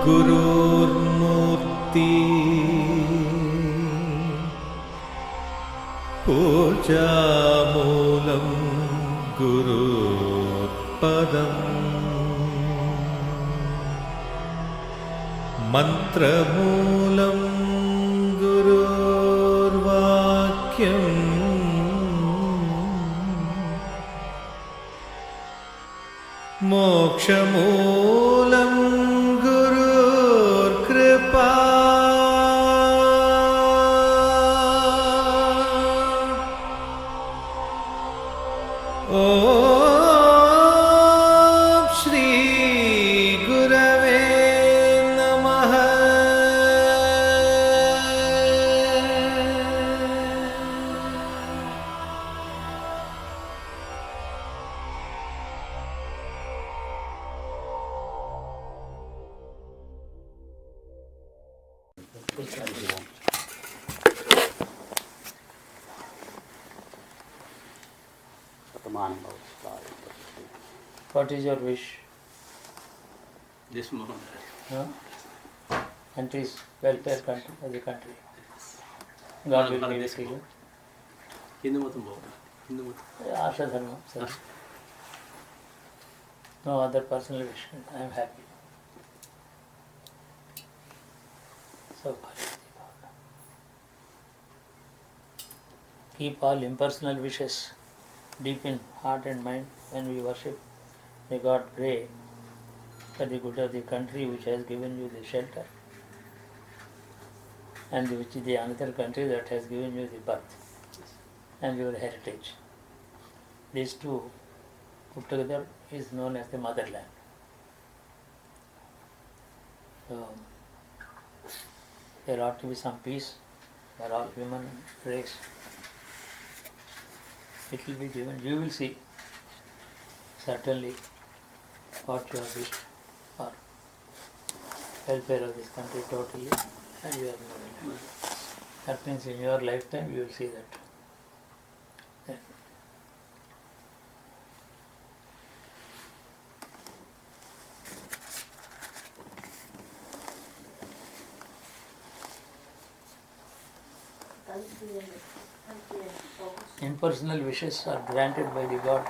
गुरुर्मूर्ति पूजामूलं गुरुपदम् मन्त्रमूलं गुरुर्वाक्यम् मोक्षमूलं गुरुर्कृपा ॐ श्री गुरवे नमः। What is your wish? This moment. Country's welfare country as a country. God will give it to you. Hindu matam bola. Hindu matam. Asha dharma. No other personal wish. I am happy. So keep all impersonal wishes deep in heart and mind when we worship. May God pray for the good of the country which has given you the shelter, and which is the another country that has given you the birth and your heritage. These two put together is known as the motherland. So there ought to be some peace for all human race. It will be given. You will see certainly what you have wished for welfare of this country totally, and you are moving. That means in your lifetime you will see that. Yeah. Impersonal wishes are granted by the God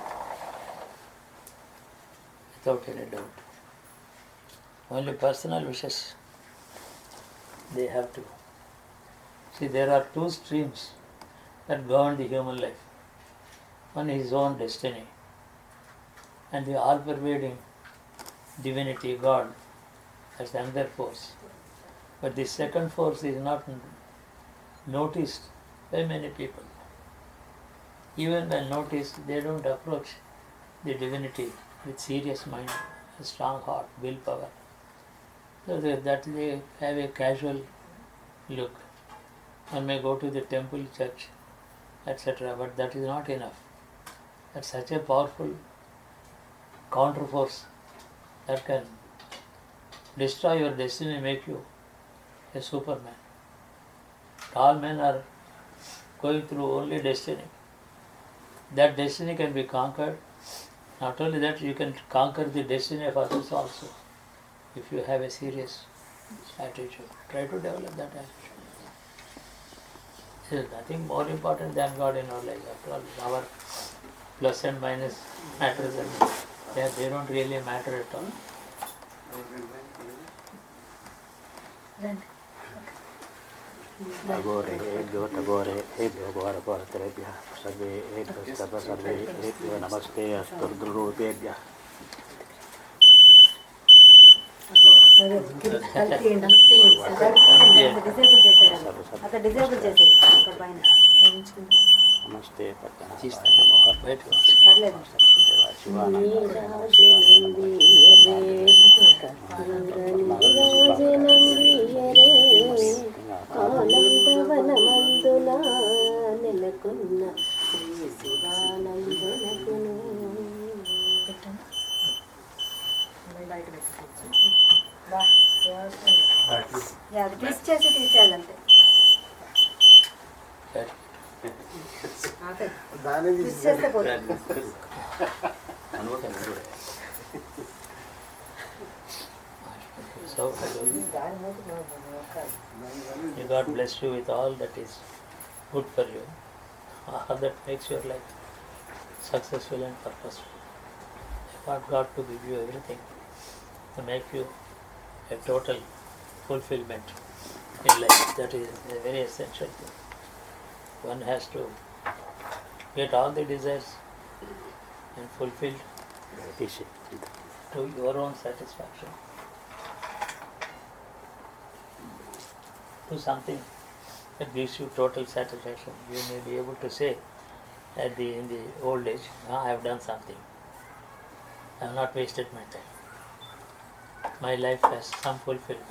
without any doubt. Only personal wishes, they have to. See, there are two streams that govern the human life. One is his own destiny, and the all-pervading divinity, God, as another force. But the second force is not noticed by many people. Even when noticed, they don't approach the divinity with serious mind, a strong heart, willpower. So that they have a casual look. One may go to the temple, church, etc., but that is not enough. That's such a powerful counterforce that can destroy your destiny, make you a superman. All men are going through only destiny. That destiny can be conquered. Not only that, you can conquer the destiny of others also. If you have a serious attitude, try to develop that attitude. There is nothing more important than God in our life. After all, our plus and minus matters, and they don't really matter at all. Tagore, ebhyo bharaparatrebhya, sarve ebhyo namaste asturdurubhya. Namaste ఆనందవనమందున నెలకొన్న శ్రీ శివానందనకును అది twist చేసి తీసేయాలంటే twist చేస్తే పోతుంది. So God bless you with all that is good for you, all that makes your life successful and purposeful. I want God to give you everything to make you a total fulfillment in life. That is a very essential thing. One has to get all the desires and fulfilled to your own satisfaction. Do something that gives you total satisfaction. You may be able to say in the old age, I have done something. I have not wasted my time. My life has some fulfillment.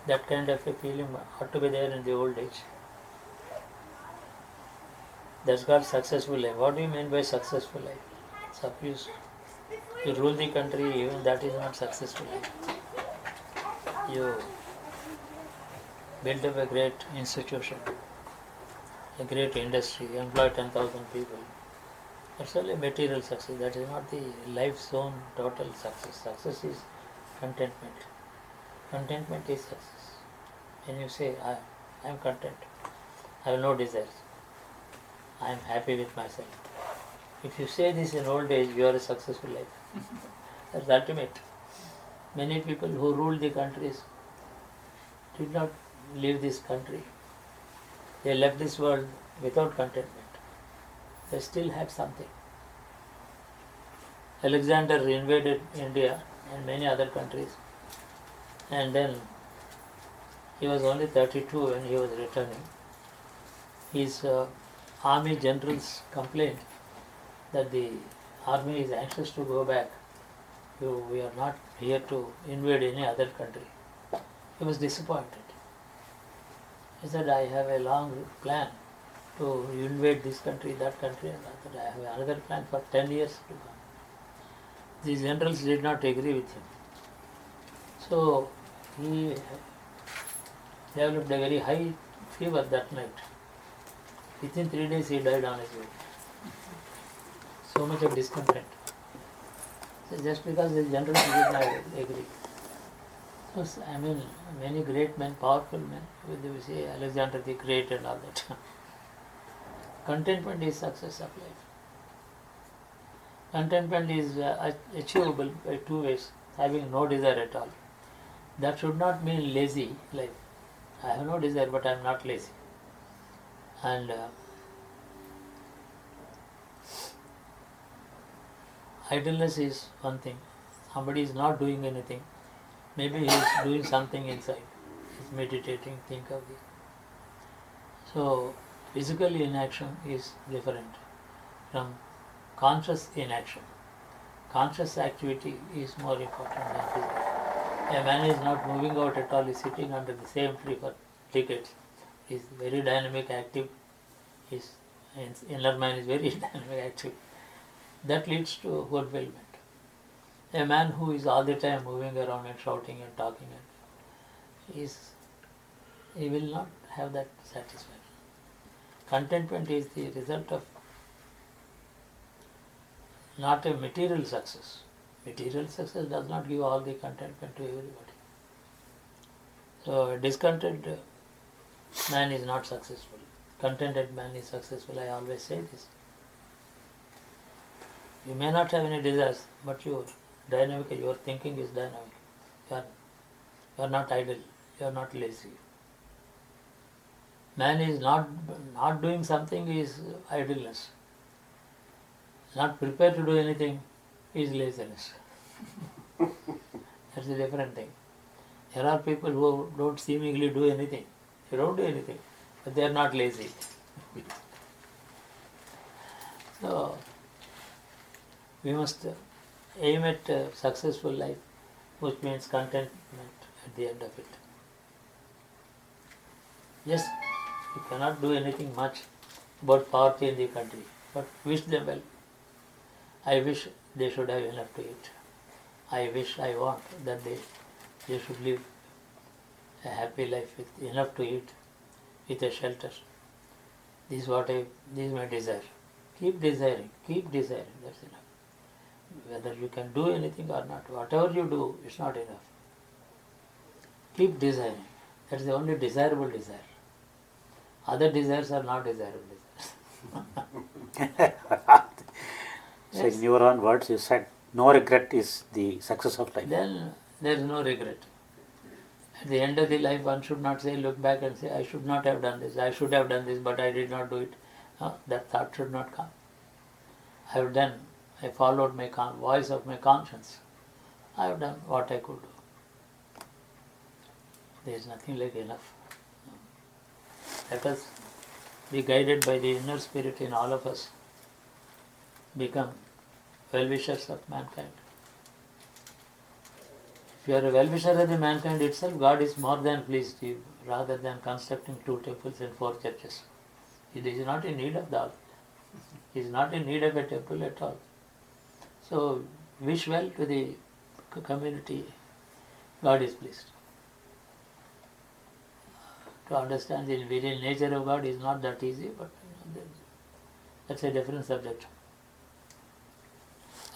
That kind of a feeling ought to be there in the old age. That's called successful life. What do you mean by successful life? Suppose you rule the country, even that is not successful life. You build up a great institution, a great industry, employ 10,000 people. That's only material success. That is not the life's own total success. Success is contentment. Contentment is success. When you say, I am content, I have no desires, I am happy with myself. If you say this in old age, you are a successful life. That's ultimate. Many people who ruled the countries did not leave this country. They left this world without contentment. They still had something. Alexander invaded India and many other countries, and then he was only 32 when he was returning. His army generals complained that the army is anxious to go back. We are not here to invade any other country. He was disappointed. He said, I have a long plan to invade this country, that country, and that. I have another plan for 10 years to come. The generals did not agree with him. So he developed a very high fever that night. Within 3 days he died on his way. So much of discontent. So just because the generals did not agree. So, I mean, many great men, powerful men, they will say Alexander the Great and all that. Contentment is success of life. Contentment is achievable by two ways, having no desire at all. That should not mean lazy life. I have no desire, but I am not lazy. And idleness is one thing. Somebody is not doing anything. Maybe he is doing something inside. He is meditating, think of it. So, physical inaction is different from conscious inaction. Conscious activity is more important than physical. A man is not moving out at all, he is sitting under the same tree for decades. He is very dynamic, active. His inner mind is very dynamic, active. That leads to fulfillment. A man who is all the time moving around and shouting and talking, he will not have that satisfaction. Contentment is the result of not a material success. Material success does not give all the contentment to everybody. So a discontented man is not successful. Contented man is successful. I always say this. You may not have any desires, but your thinking is dynamic. You are not idle. You are not lazy. Man is not doing something is idleness. Not prepared to do anything is laziness. That's a different thing. There are people who don't seemingly do anything. They don't do anything, but they are not lazy. So, we must aim at a successful life, which means contentment at the end of it. Yes, you cannot do anything much about poverty in the country, but wish them well. I wish they should have enough to eat. I want that they should live a happy life with enough to eat, with a shelter. This is my desire. Keep desiring, that's enough. Whether you can do anything or not, whatever you do, it's not enough. Keep desiring. That is the only desirable desire. Other desires are not desirable desires. So in your own words, you said no regret is the success of life. Then there is no regret. At the end of the life, one should not say, look back and say, I should not have done this, I should have done this, but I did not do it. No, that thought should not come. I have done, I followed my voice of my conscience. I have done what I could do. There is nothing like enough. Let us be guided by the inner spirit in all of us. Become well-wishers of mankind. If you are a well-wisher of the mankind itself, God is more than pleased to you, rather than constructing 2 temples and 4 churches. He is not in need of that. He is not in need of a temple at all. So, wish well to the community. God is pleased. To understand the very nature of God is not that easy, but that's a different subject.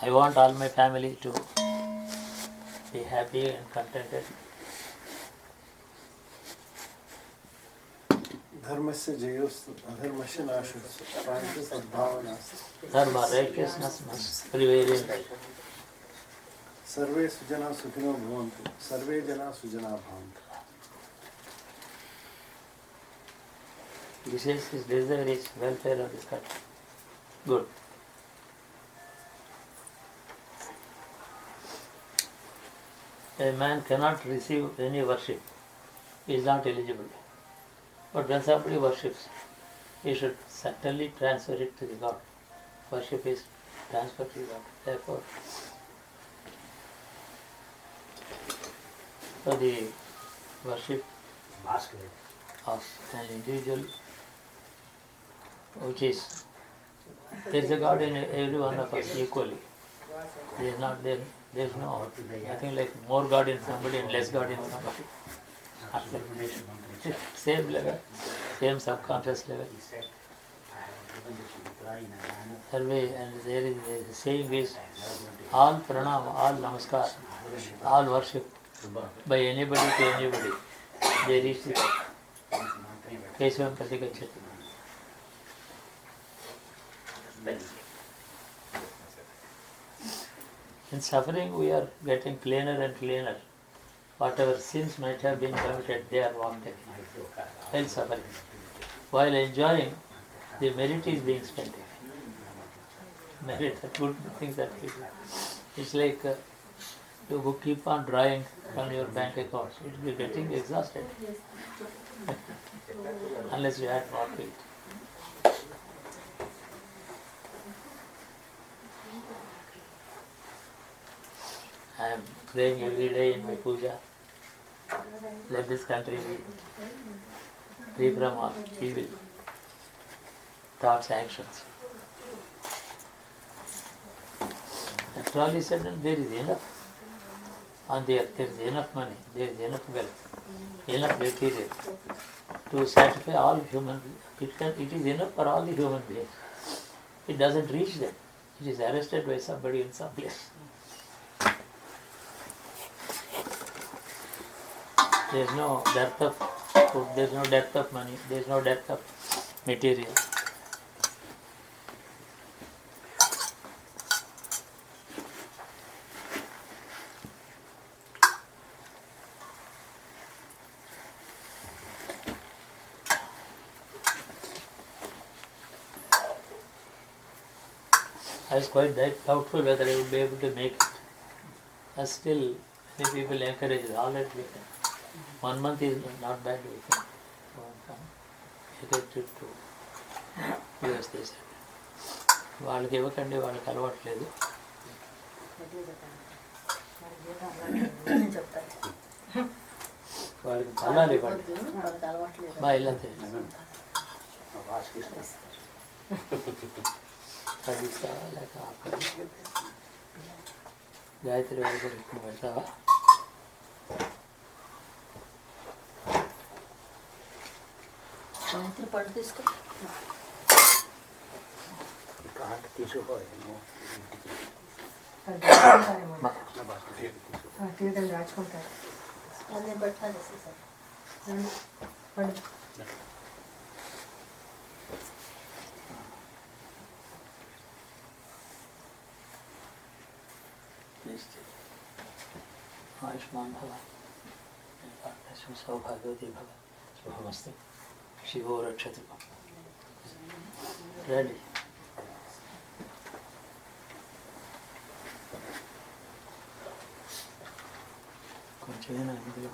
I want all my family to be happy and contented. धर्मस्य जयोस्तु अधर्मस्य नाशोस्तु शांति सद्भावनास्तु Dharma, righteousness must prevail in life. सर्वे सुजना सुखिनो भवन्तु सर्वे जना सुजना भवन्तु. This is his desire is welfare of this country. Good. A man cannot receive any worship. He is not eligible. But when somebody worships, he should certainly transfer it to the God. Worship is transferred to God. Therefore, for the worship of an individual, which is, there is a God in every one of us equally. There is not there. There is no nothing like more God in somebody and less God in somebody. Same level, same subconscious level. Survey, and there is the saying is, all pranam, all namaskar, all worship by anybody to anybody, they reach the Keshavam Pratigacchati. In suffering, we are getting cleaner and cleaner. Whatever sins might have been committed, they are walked away. While suffering. While enjoying, the merit is being spent. Merit, the good things that we do. It's like you keep on drawing from your bank accounts. It will be getting exhausted. Unless you add more to it. I am praying every day in my puja. Let this country be free from all evil thoughts, actions. After all is said, there is enough on the earth. There is enough money. There is enough wealth, enough material to satisfy all human beings. It is enough for all the human beings. It doesn't reach them. It is arrested by somebody in some place. There is no dearth of food, there is no dearth of money, there is no dearth of material. I was quite doubtful whether I would be able to make it. But still, many people encourage it. All right, we can. 1 month is not bad. We can take a trip to US. They said. వాళ్ళకి ఇవ్వకండి, వాళ్ళకి అలవాట్లేదు. వాళ్ళకి బలాలు ఇవ్వండి. మా ఇల్లంతే చదివిస్తావా లేక గాయత్రి వాళ్ళు కూడా ఎక్కువ పెడతావా? పట్టు తీసుకో. తీసుకో రాచుకుంటారు. నేను పెట్టాలి సార్ రండి రండి आयुष्मान भव सौभाग्यवती भव शुभमस्तु शिवो रक्षतु रेडी కొంచెమైనా ఇందులో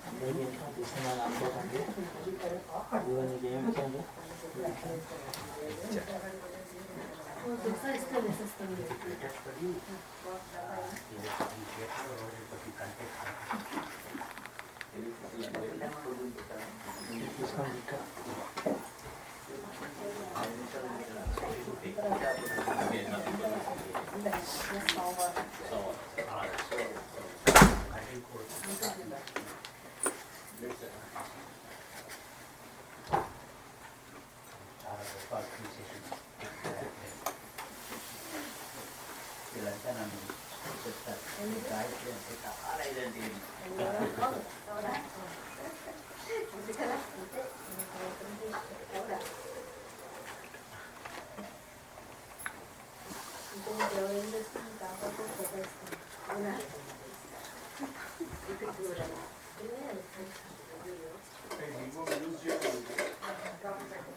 అందరికీ తీస్తున్నాను అనుకోకండి ఇదిగో నీకు ఏమి ఇచ్చాను తీసుకోండి ఇంకా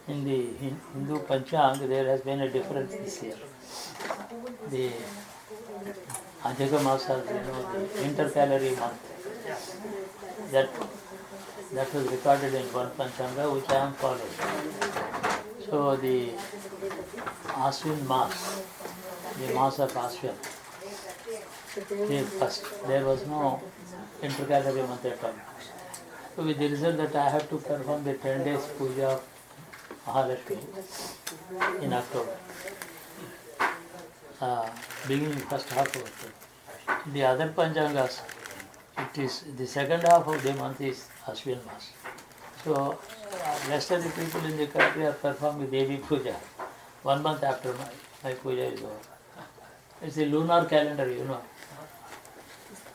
In the Hindu Panchang, there has been a difference this year. The Adhika Masa, the intercalary month, that was recorded in one Panchanga, which I am following. So the Ashwin Mass, the Mass of Ashwin, there was no intercalary month at all. So with the result that I have to perform the 10 days puja of Mahalakshmi in October, beginning first half of October. The other Panchangas, it is the second half of the month is Ashwin Mas. So rest of the people in the country are performing Devi Puja 1 month after my puja is over. It's the lunar calendar, you know.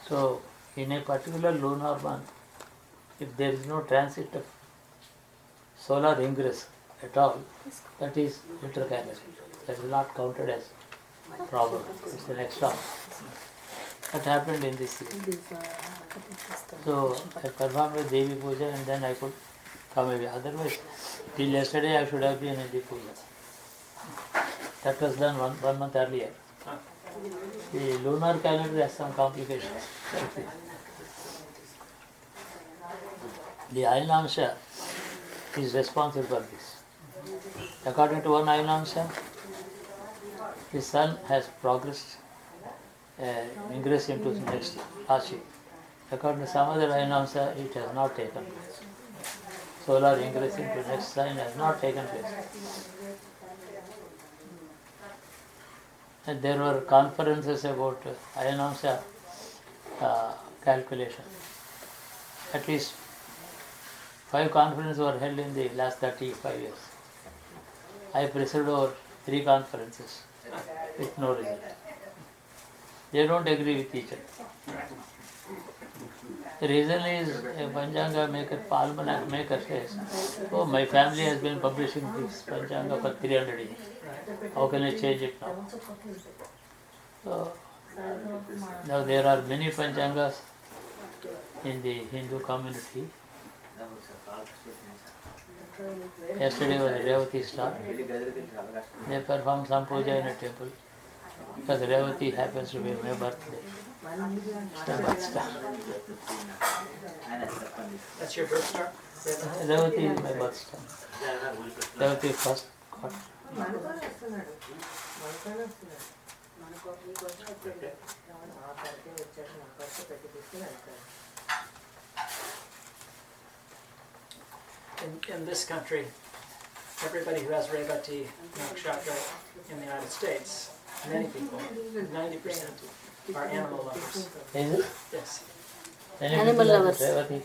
So in a particular lunar month, if there is no transit of solar ingress at all, that is intercalary. That is not counted as problem. It's an extra. That happened in this year. So I performed a Devi Puja and then I could come away. Otherwise, till yesterday I should have been in the puja. That was done one month earlier. The lunar calendar has some complications. The Ainamsha is responsible for this. According to one Ainamsha, the sun has progressed, ingress into the next Rashi. According to some other Ainamsha, it has not taken place. Solar ingress into next sign has not taken place. And there were conferences about Ainamsha calculation. At least 5 conferences were held in the last 35 years. I presided over 3 conferences with no result. They don't agree with each other. The reason is a Panchanga maker, Almanac maker says, oh, my family has been publishing this Panchanga for 300 years. How can I change it now? So, now there are many Panchangas in the Hindu community. Yesterday was Revati star. They performed some puja in a temple because Revati happens to be my birthday. Star. That's your birth star? Revati is my birth star. Revati first God. In this country, everybody who has Revati Nakshatra in the United States, many people, 90% are animal lovers. Is it? Yes. Many Animal people are lovers. Revati.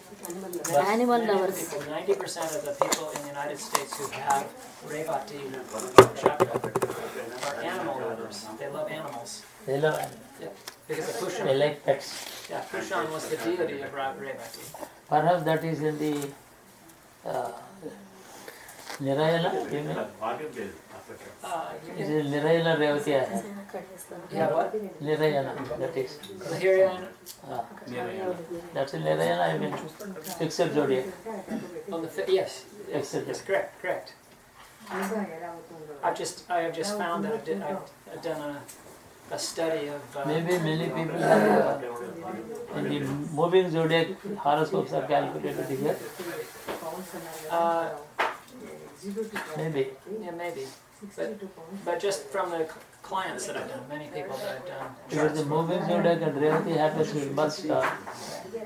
Animal lovers. 90% of the people in the United States who have Revati nakshatra are animal lovers. They love animals. They love animals. Yeah, because of They Pushan. like pets. Yeah, Pushan was the deity of Revati. Perhaps that is in the Nirayana, you mean? It is Nirayana Revati I have. Yeah, what? Nirayana, that is. Lahirian That's in Nirayana, I mean, except zodiac. on the yes, Except yes, correct. I have just found that I've done a study of. maybe many people have in the moving zodiac horoscopes are calculated here. Maybe. Yeah, maybe. But just from the clients that I've done, many people that I've done. Because the moving zodiac and Revati happens with birth star.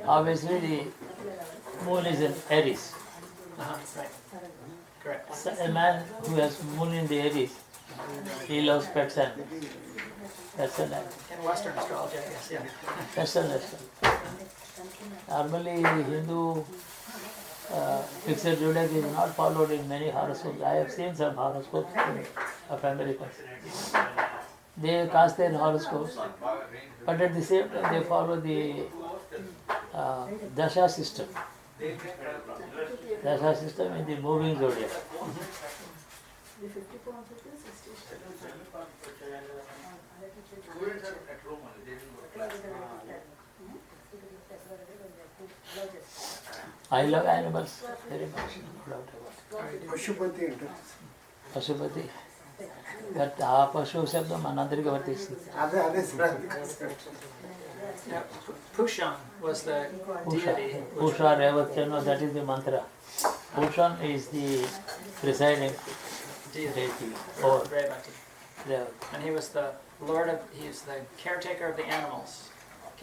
Obviously the moon is in Aries. Right. Correct. So a man who has moon in the Aries, he loves pets and that's an In Western astrology, I guess, yeah. that's an Normally Hindu fixed zodiac is not followed in many horoscopes. I have seen some horoscopes of Americans. They cast their horoscopes, but at the same time they follow the dasha system. Dasha system in the moving zodiac. I love animals very much, no doubt about it. Pashupati అంటే Pashupati but ఆ పశువు శబ్దం మనందరికీ వర్తిస్తుంది. అదే అదే sir Yeah, Pushan was the deity. Pusha Revatyano, that is the mantra. Pushan is the presiding deity or Revati. Revati. And he was the he was the caretaker of the animals,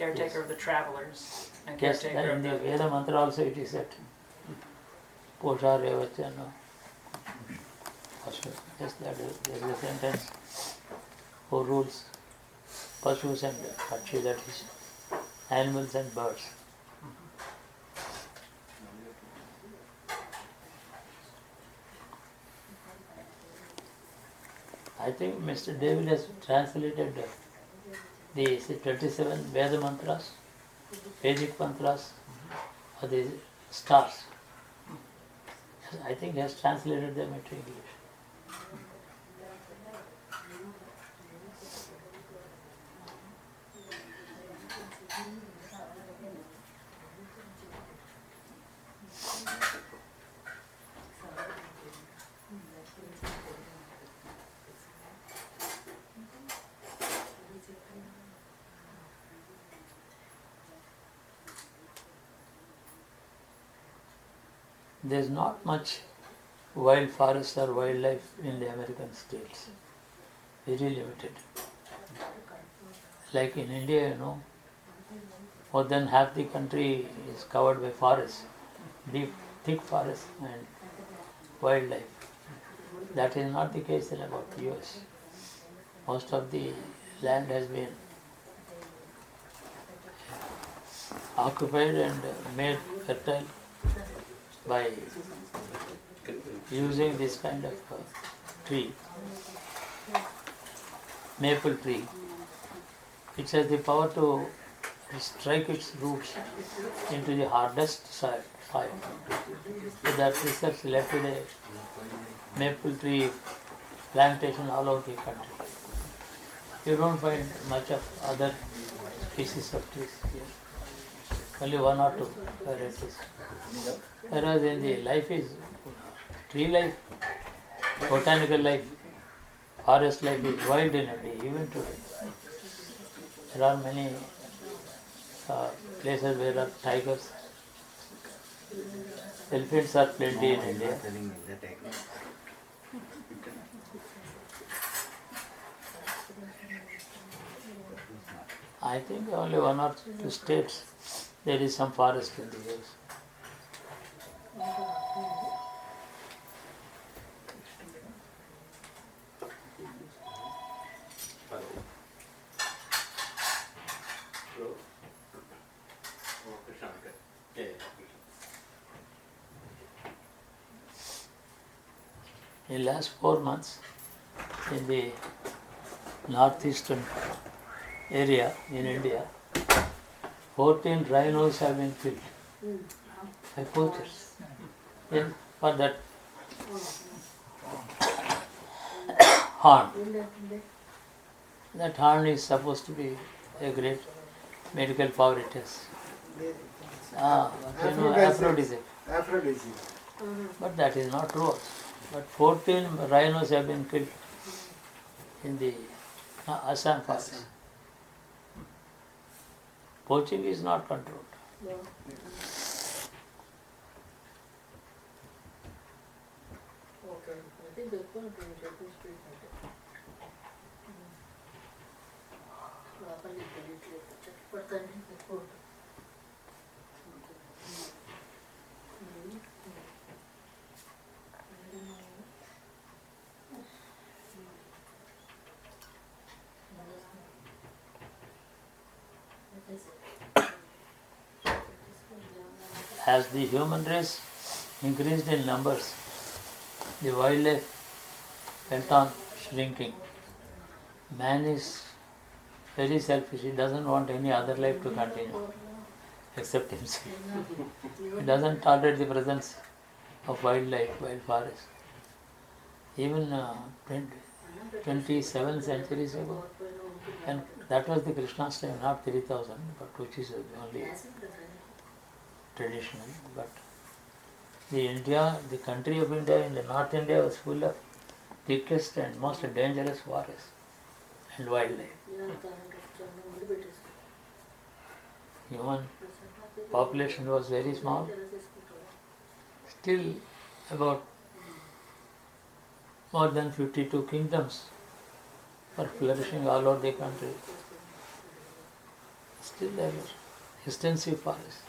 caretaker of the travelers, and Yes, caretaker in of the the. Veda mantra also it is said. Pusha Revatyano. Yes, that is, there is a sentence who rules Pashus and Pakshi, that is animals and birds. I think Mr. David has translated the 27 Veda mantras, Vedic mantras, or the stars. I think he has translated them into English. There's not much wild forest or wildlife in the American states. Very limited. Like in India, more than half the country is covered by forests, deep, thick forests and wildlife. That is not the case in about the US. Most of the land has been occupied and made fertile by using this kind of tree, maple tree. It has the power to strike its roots into the hardest soil. So that research led to the maple tree plantation all over the country. You don't find much of other species of trees here. Only one or two varieties. Whereas in the life is tree life, botanical life, forest life is wild in India, even today. There are many places where are tigers. Elephants are plenty in India. I think only one or two states there is some forest in the US. Krishna. In last 4 months, in the northeastern area in India, 14 rhinos have been killed by poachers. Then for that horn. That horn is supposed to be a great medical power it has. Aphrodisiac. Aphrodisiac. But that is not true. But 14 rhinos have been killed in the Assam forest. Poaching is not controlled. As the human race increased in numbers, the wildlife went on shrinking. Man is very selfish. He doesn't want any other life to continue except himself. He doesn't tolerate the presence of wildlife, wild forest. Even 27 centuries ago, and that was the Krishna's time, not 3000, but which is only traditional. But the country of India in the North India was full of thickest and most dangerous forests and wildlife. Human population was very small. Still about more than 52 kingdoms were flourishing all over the country. Still there were extensive forests.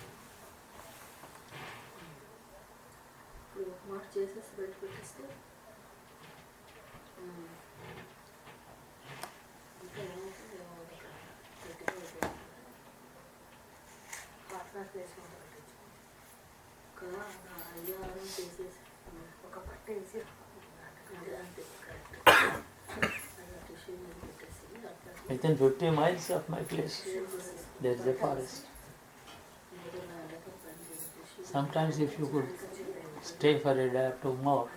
Within 50 miles of my place, there is a forest. Sometimes if you could stay for a day or two more,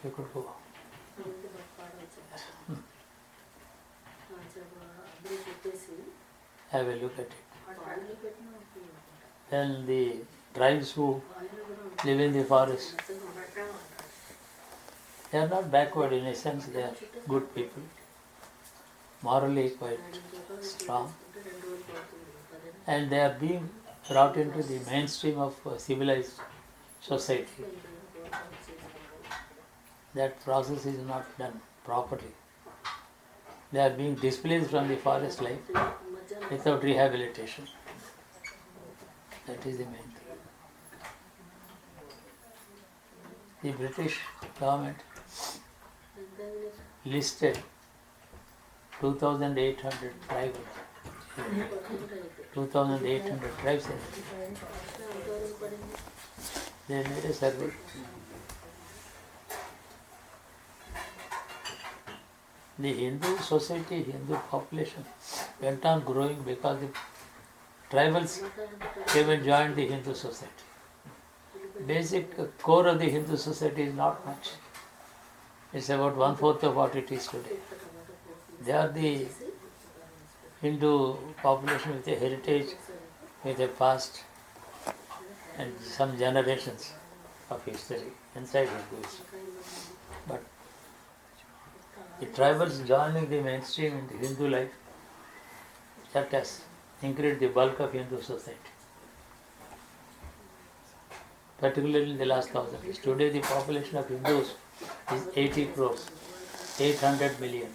you could go. Have a look at it. Then the tribes who live in the forest, they are not backward in a sense, they are good people, morally quite strong, and they are being brought into the mainstream of civilized society. That process is not done properly. They are being displaced from the forest life without rehabilitation. That is the main thing. The British government listed 2,800 tribes. 2,800 tribes. They made a survey. The Hindu society, Hindu population went on growing because the tribals came and joined the Hindu society. Basic core of the Hindu society is not much. It's about 1/4 of what it is today. They are the Hindu population with a heritage, with a past and some generations of history inside Hinduism. But the tribals joining the mainstream in the Hindu life, that has increased the bulk of Hindu society. Particularly in the last 1,000 years. Today the population of Hindus is 80 crores, 800 million.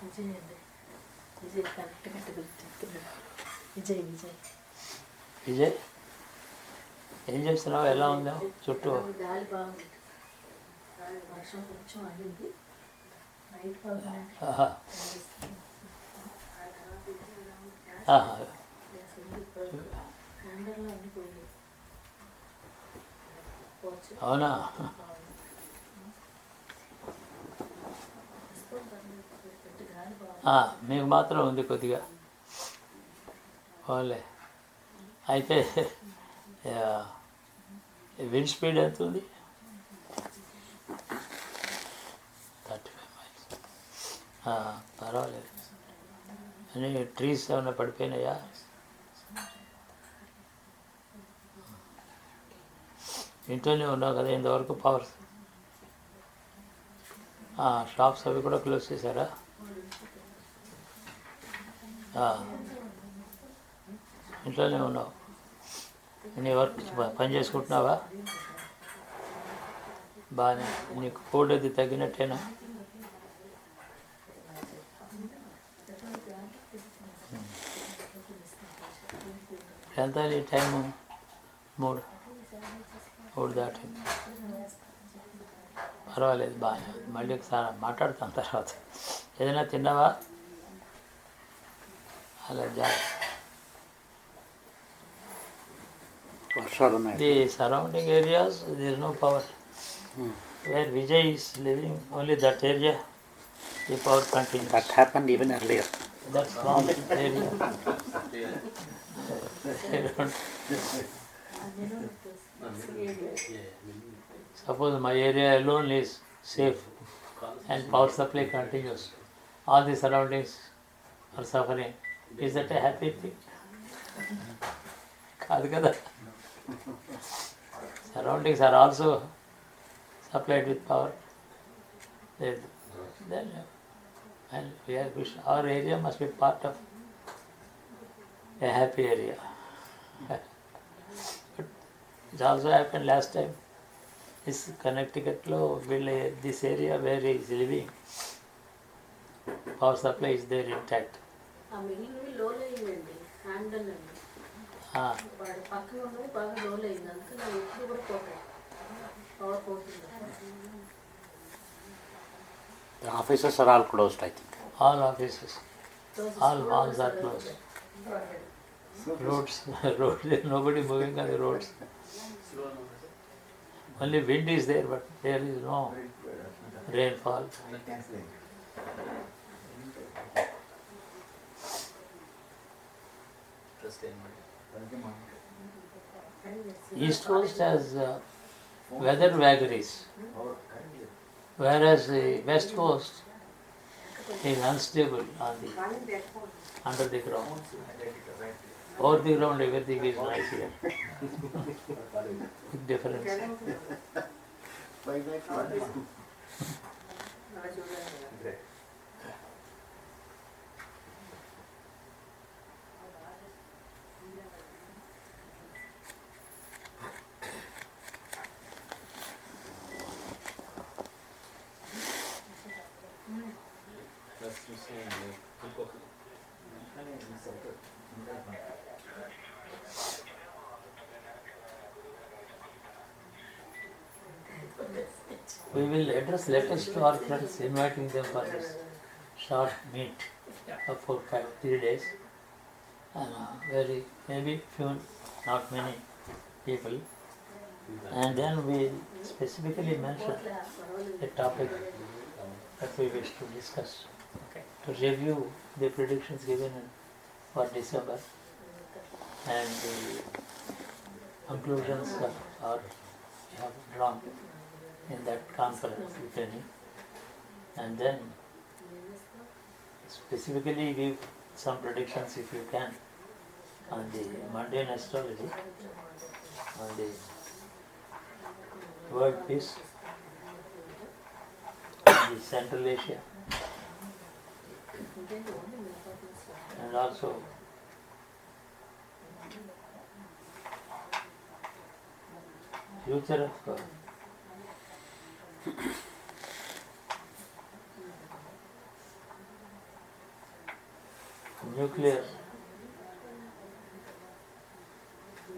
Vijay అండి Vijay correct చెప్తున్నాడు విజయ్ విజయ్ విజయ్ ఏం చేస్తున్నావు? ఎలా ఉందా చుట్టూ? గాలి బాగుంది వర్షం కొంచెం అయింది నైట్ బాగుంది ఆహా. ఆహా. ఎండలో అన్ని పోయింది అవునా? గాలి బాగుంది మీకు మాత్రం ఉంది కొద్దిగా. ఓన్లే అయితే విండ్ స్పీడ్ ఎంత ఉంది? 35 miles. పర్వాలేదు. అన్నీ ట్రీస్ ఏమైనా పడిపోయినాయా? ఇంట్లోనే ఉన్నావు కదా ఇంతవరకు పవర్. షాప్స్ అవి కూడా క్లోజ్ చేశారా? ఇంట్లోనే ఉన్నావు. నీ వర్క్ పని చేసుకుంటున్నావా? బాగానే. నీకు కోల్డ్ అది తగ్గినట్టేనా? ఎంత నీ టైము? 3 దాటింది. పర్వాలేదు, బాగా. మళ్ళీ ఒకసారి మాట్లాడతాం తర్వాత. ఏదైనా తిన్నావా? అలా జాగ్రత్త. వర్షాలు ఉన్నాయి. The surrounding areas, there is no power. Where Vijay is living, only that area, the power continues. That happened even earlier. That small area. They don't- Suppose my area alone is safe and power supply continues. All the surroundings are suffering. Is that a happy thing? కాదు కదా. Surroundings are also supplied with power. Then, and our area must be part of a happy area. But it also happened last time. This Connecticut law will this area where he is living, power supply is there intact. ఆ మిగిలినవి లోల్ అయిందండి handle అండి వాడు పక్కన ఉన్నవి బాగా లోల్ అయింది అందుకని ఎప్పుడు కూడా పోతాయి పవర్ పోతుంది The offices are all closed, I think. All offices, all malls are closed. Roads, nobody moving on the roads. Only wind is there, but there is no rainfall. East Coast has weather vagaries, whereas the West Coast is unstable under the ground. Over the ground, everything is nice here. Big difference. We will address letters to our friends, inviting them for this short meet for 3 days. And very, maybe few, not many people. And then we specifically mention a topic that we wish to discuss. To review the predictions given for December and the conclusions that are we have drawn in that conference, if any, and then specifically give some predictions if you can on the mundane astrology, on the world peace in the Central Asia and also future of nuclear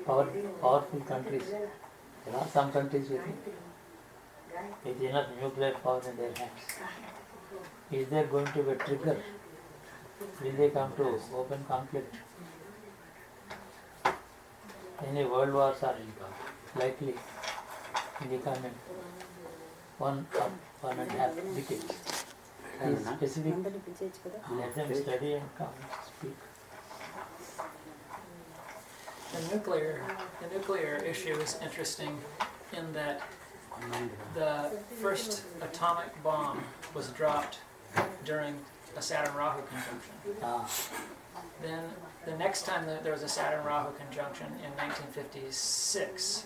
powerful countries. There are some countries with enough nuclear power in their hands. Is there going to be a trigger? Will they come to open conflict? Any world wars are likely in the coming 1.5 decades. Is specific. Let them study and come speak. The nuclear issue is interesting in that the first atomic bomb was dropped during a Saturn-Rahu conjunction. Then the next time that there was a Saturn-Rahu conjunction in 1956,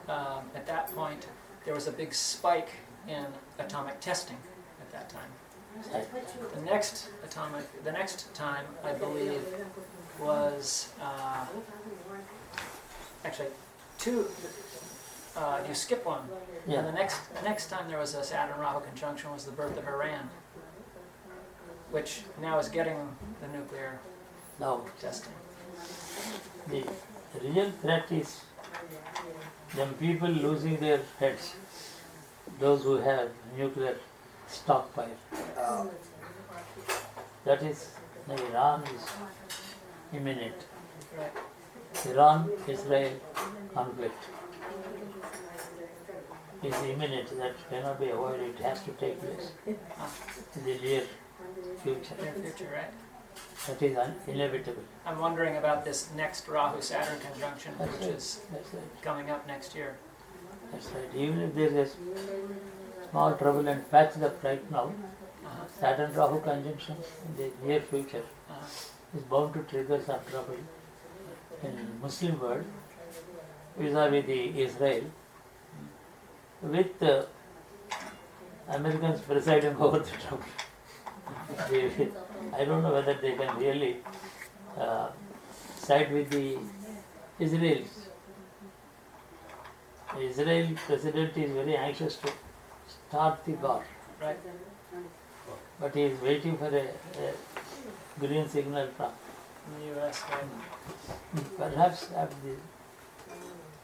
at that point there was a big spike in atomic testing at that time. The next time I believe was actually two. You skip one. Yeah. And the next time there was a Saturn-Rahu conjunction was the birth of Iran, which now is getting the nuclear Now, testing. the real threat is them people losing their heads, those who have nuclear stockpile. That is, Iran is imminent. Right. Iran-Israel conflict is imminent. That cannot be avoided. It has to take place in the near future. Near future, right? That is inevitable. I'm wondering about this next Rahu-Saturn conjunction, That's which right. is That's right. coming up next year. That's right. Even if there is small trouble and patched up right now, Saturn Rahu conjunction in the near future is bound to trigger some trouble in Muslim world vis-a-vis the Israel, with Americans presiding over the trouble. I don't know whether they can really side with the Israelis. The Israel president is very anxious to start the war, Right. but he is waiting for a green signal from. In the U.S., right? Perhaps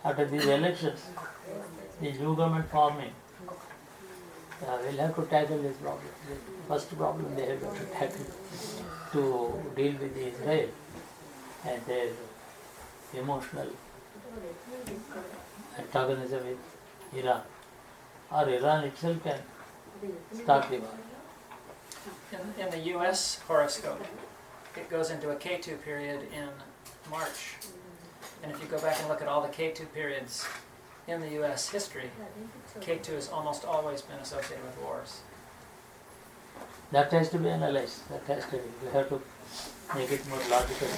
after these elections, the new government forming will have to tackle this problem. The first problem they have to tackle to deal with Israel and their emotional antagonism with Iran, or Iran itself can start the war. In the U.S. horoscope, it goes into a Ketu period in March. And if you go back and look at all the Ketu periods in the U.S. history, Ketu has almost always been associated with wars. That has to be analyzed. That has to be. We have to make it more logical.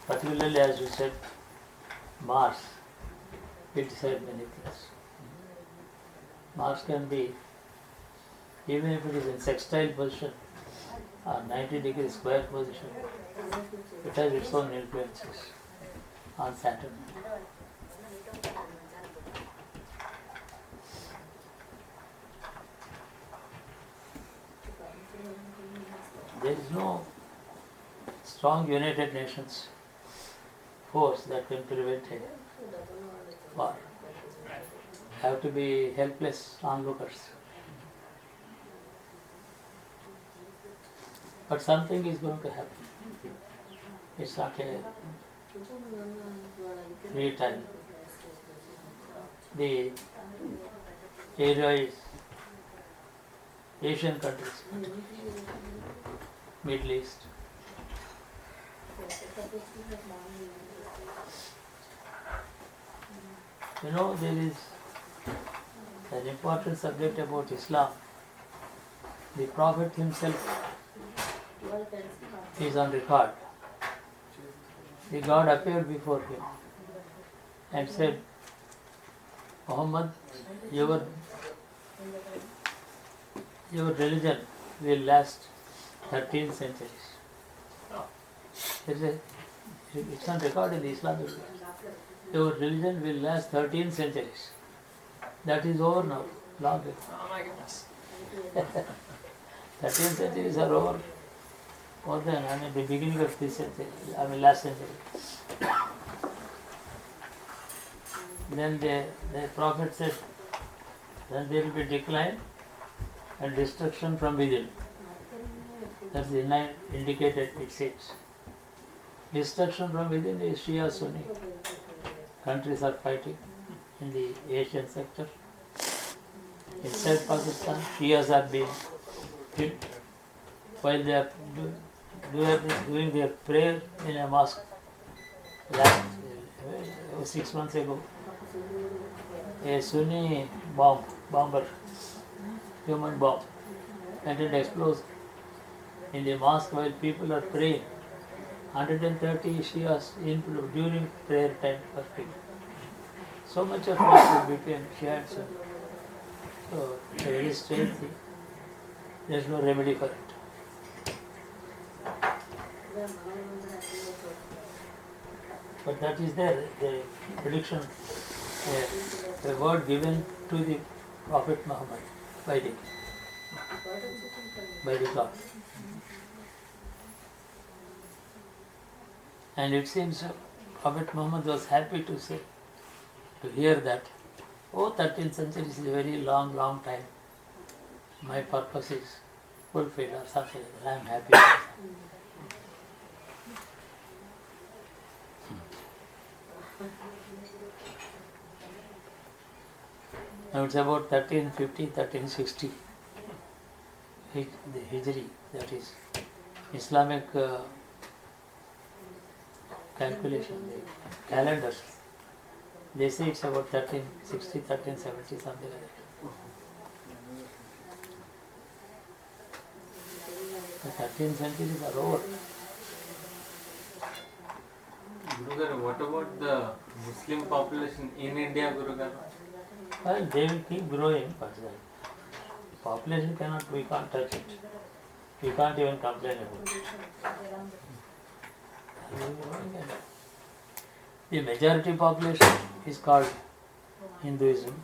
Particularly, as you said, Mars will decide many things. Mars can be, even if it is in sextile position or 90-degree square position, it has its own influences on Saturn. There is no strong United Nations force that can prevent a war. Have to be helpless onlookers. But something is going to happen. It's not a free time. The area is Asian countries, Middle East. You know, there is an important subject about Islam. The Prophet himself is on record. The God appeared before him and said, Muhammad, your religion will last 13 centuries. It's not recorded in the Islamic books. Your religion will last 13 centuries. That is over now, long ago. Oh my goodness. 13 centuries are over. More than, the beginning of this century, last century. Then the Prophet said, then there will be decline and destruction from within. That's the indicated, it says. Destruction from within is Shia Sunni. Countries are fighting in the Asian sector. Inside Pakistan, Shias are being killed while they are doing their prayer in a mosque. Last 6 months ago, a Sunni bomber, human bomb, and it explodes in the mosque while people are praying. 130 Shias during prayer time were killed. So much of conflict between Shia and Sunni. So it's a very strange thing. There is no remedy for it. But that is there, the prediction, the word given to the Prophet Muhammad by the God. And it seems Prophet Muhammad was happy to hear that, 13th century is a very long, long time. My purpose is fulfilled or something. I am happy. Now it's about 1350, 1360. The Hijri, that is Islamic calculation, the calendars. They say it's about 1360, 1370, something like that. The 13th centuries are over. Gurugaru, what about the Muslim population in India, Gurugaru? Well, they will keep growing, but the population we can't touch it. We can't even complain about it. The majority population is called Hinduism.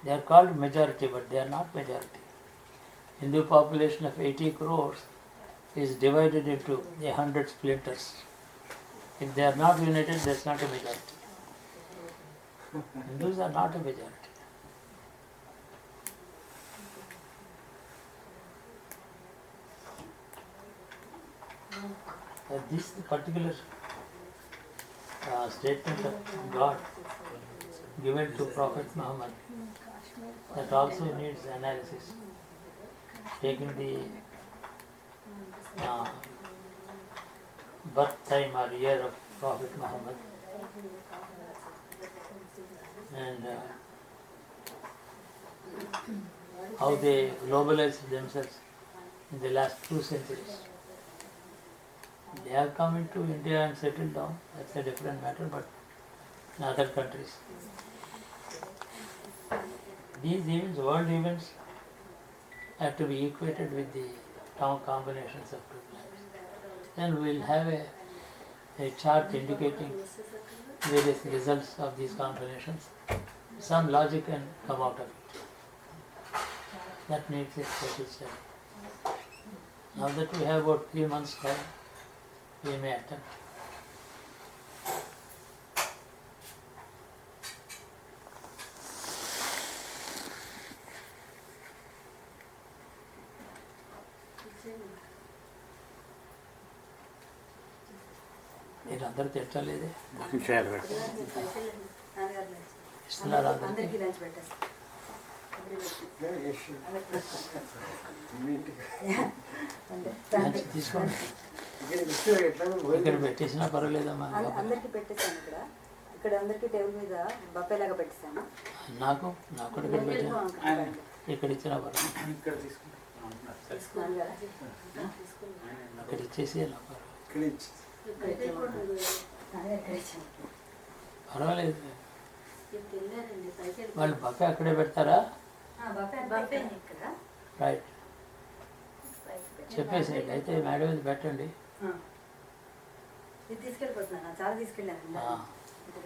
They are called majority, but they are not majority. Hindu population of 80 crores is divided into 100 splinters. If they are not united, that's not a majority. Hindus are not a majority. This particular statement of God given to Prophet Muhammad, that also needs analysis. Taking the birth time or year of Prophet Muhammad and how they globalized themselves in the last 2 centuries. They have come into India and settled down, that's a different matter, but in other countries. These events, world events, have to be equated with the combinations of 2 planets. Then we will have a chart indicating various results of these combinations. Some logic can come out of it. That needs a special study. Now that we have about 3 months time, we may attempt. మీరు అందరూ తెచ్చలేదే చేయాలి ఇస్తున్నారు అందరికీ lunch పెట్టేస్తాను. తీసుకోండి ఇక్కడ పెట్టేసినా పర్వాలేదమ్మా అందరికీ పెట్టేస్తాను. ఇక్కడ అందరికీ టేబుల్ మీద బఫే లాగా పెట్టేస్తాను. నాకు కూడా ఇక్కడ పెట్టాను ఇక్కడ ఇచ్చినా పర్వాలేదు ఇక్కడ ఇచ్చేసి పర్వాలేదు ఇప్పుడు వెళ్ళారండి పైకి వాళ్ళు పక్క అక్కడే పెడతారా? బఫే ఇక్కడ రైట్, చెప్పేసేయండి. అయితే మేడం ఇది పెట్టండి. ఇది తీసుకెళ్ళిపోతున్నాను, చాలా తీసుకెళ్ళాను. ఆ. ఇక్కడ